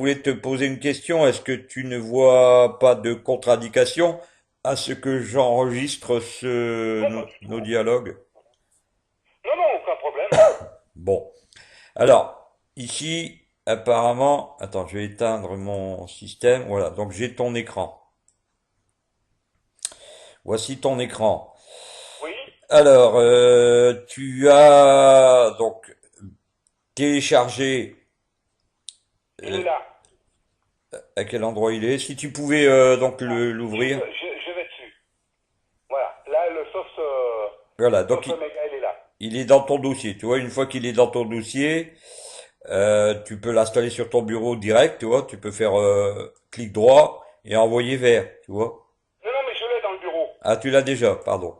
voulais te poser une question. Est-ce que tu ne vois pas de contradiction à ce que j'enregistre Non, pas du nos tout. dialogues? Non, non, aucun problème. Bon. Alors, ici, apparemment, attends, je vais éteindre mon système. Voilà, donc j'ai ton écran. Voici ton écran. Oui, Alors, tu as donc téléchargé il est euh, là. à quel endroit il est. Si tu pouvais donc Ah, l'ouvrir. je vais dessus. Voilà. Là, le sauce, Voilà, donc sauce Omega, il est là. il est dans ton dossier. Tu vois, une fois qu'il est dans ton dossier, tu peux l'installer sur ton bureau direct. Tu vois, tu peux faire clic droit et envoyer vers. Tu vois. Non, non, mais je l'ai dans le bureau. Ah, tu l'as déjà, pardon.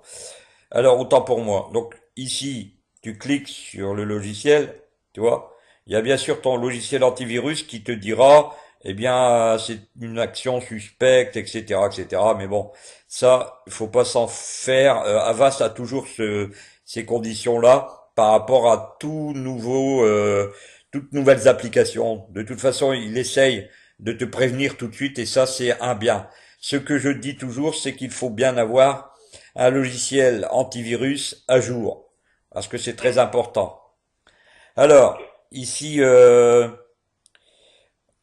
Alors, autant pour moi. Donc, ici, tu cliques sur le logiciel, tu vois. Il y a bien sûr ton logiciel antivirus qui te dira, eh bien, c'est une action suspecte, etc., etc. Mais bon, ça, il faut pas s'en faire. Avast a toujours ces conditions-là par rapport à toutes nouvelles applications. De toute façon, il essaye de te prévenir tout de suite et ça, c'est un bien. Ce que je dis toujours, c'est qu'il faut bien avoir un logiciel antivirus à jour, parce que c'est très Hmm, important. ok. Alors, ici,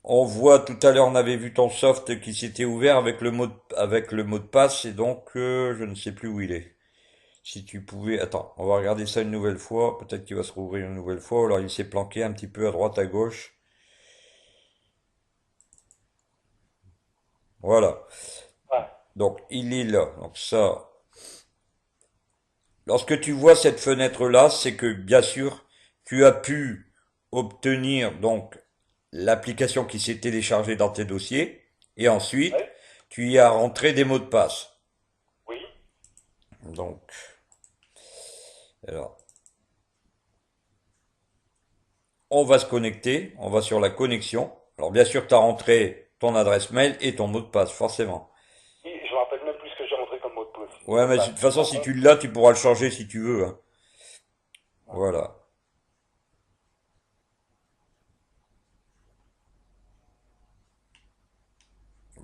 on voit tout à l'heure, on avait vu ton soft qui s'était ouvert avec le mot de passe, et donc je ne sais plus où il est. Si tu pouvais, attends, on va regarder ça une nouvelle fois. Peut-être qu'il va se rouvrir une nouvelle fois. Alors il s'est planqué un petit peu à droite, à gauche. Voilà. Ouais. Donc il est là. Donc ça, lorsque tu vois cette fenêtre-là, c'est que bien sûr, tu as pu obtenir donc l'application qui s'est téléchargée dans tes dossiers et ensuite Ouais. tu y as rentré des mots de passe. Oui. Donc, alors, on va se connecter, on va sur la connexion. Alors bien sûr, tu as rentré ton adresse mail et ton mot de passe, forcément. Je me rappelle même plus ce que j'ai rentré comme Ouais, mot de mais de passe. toute façon, si Pardon. tu l'as, tu pourras le changer si tu veux, hein. Voilà.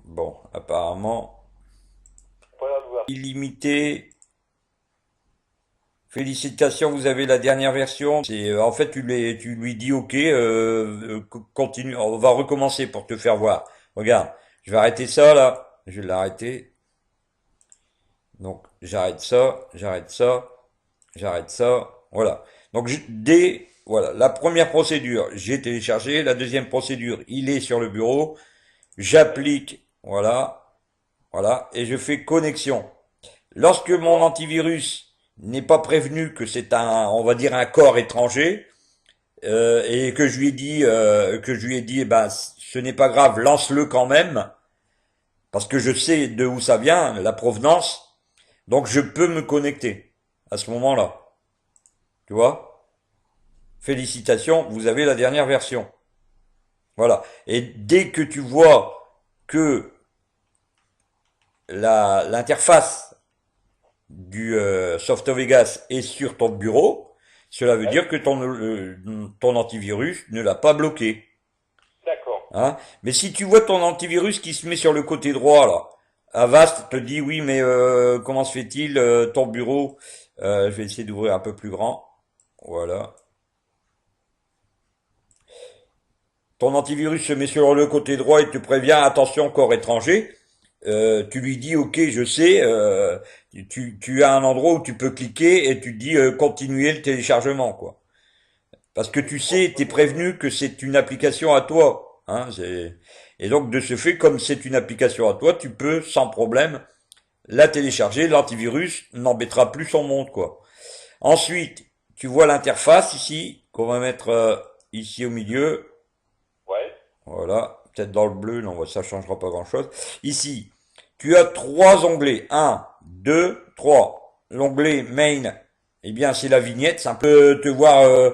Bon, apparemment, Voilà l'ouverture. illimité. Félicitations, vous avez la dernière version. C'est en fait tu lui dis OK, continue. On va recommencer pour te faire voir. Regarde, je vais arrêter ça là. Je vais l'arrêter. Donc j'arrête ça, j'arrête ça, j'arrête ça. Voilà. Donc dès voilà la première procédure, j'ai téléchargé. La deuxième procédure, il est sur le bureau. Oui. J'applique. Voilà, voilà, et je fais connexion. Lorsque mon D'accord. antivirus n'est pas prévenu que c'est un, on va dire un corps étranger, et que je lui ai dit, eh ben, ce n'est pas grave, lance-le quand même, parce que je sais de où ça vient, la provenance, donc je peux me connecter à ce moment-là. Tu vois? Félicitations, vous avez la dernière version. Voilà. Et dès que tu vois que l'interface du Softovegas est sur ton bureau, cela veut Oui. dire que ton antivirus ne l'a pas bloqué. D'accord. Hein. Mais si tu vois ton antivirus qui se met sur le côté droit, là, Avast te dit oui, mais comment se fait-il ton bureau je vais essayer d'ouvrir un peu plus grand. Voilà. Ton antivirus se met sur le côté droit et te prévient attention corps étranger. Tu lui dis ok je sais, tu as un endroit où tu peux cliquer et tu dis continuer le téléchargement quoi. Parce que tu sais, t'es prévenu que c'est une application à toi. Hein, et donc de ce fait, comme c'est une application à toi, tu peux sans problème la télécharger. L'antivirus n'embêtera plus son monde quoi. Ensuite, tu vois l'interface ici qu'on va mettre ici au milieu. Ouais. Voilà, peut-être dans le bleu, non, ça changera pas grand-chose. Ici, tu as trois onglets. Un, deux, trois. L'onglet Main, eh bien, c'est la vignette. Ça peut te voir